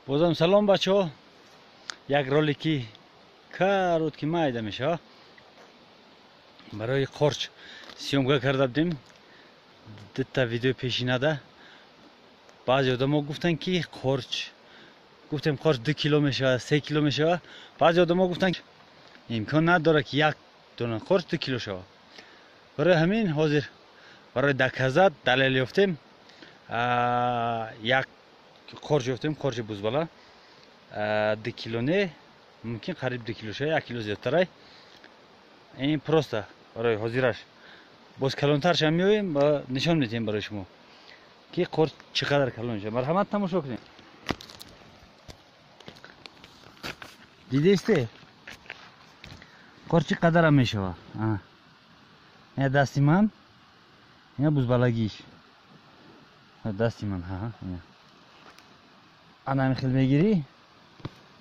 بازم سلام بچه ها. یک رولکی короткі майда میشه. برای قارچ سیومگاه کرده بودیم. تا ویدیو پیشینه بعضی آدما گفتن که قارچ، گفتم قارچ 2 کیلو میشه، 3 کیلو میشه. بعضی آدما گفتن که امکان نداره که یک دونه قارچ 2 کیلو شود. برای همین حاضر برای دکازات دلیل یافتیم. یک قارچ یافتیم، قارچ بزباله 2 کیلو نه، ممکن قریب 2 کیلو شه، 1 کیلو زیادتره. این پروسته برای حاضرش باز کلانترش هم میویم و نشان میدیم برای شما که قارچ چقدر کلان میشه. مرحمت تماشا کنید. دیده استه قارچ چقدر هم میشه. این دستی من، این بزبالگیش دستی من. انا هم خیلی میگیری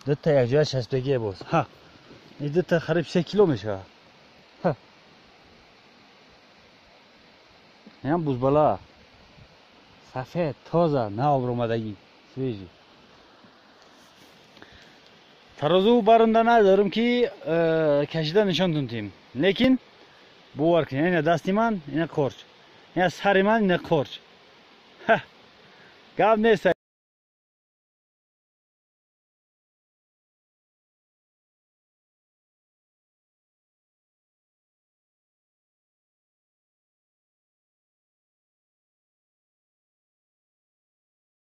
دو تا یک جای 60 بگیه باز. این دو تا قریب 3 کیلو میشه. این بزباله سفید تازه نه آب اومدگی سویجی. ترازو برنده ندارم که کشیده نشان دادیم، لیکن باور کنید این دستی من، این قارچ، این سر من، این قارچ. گپ نیست.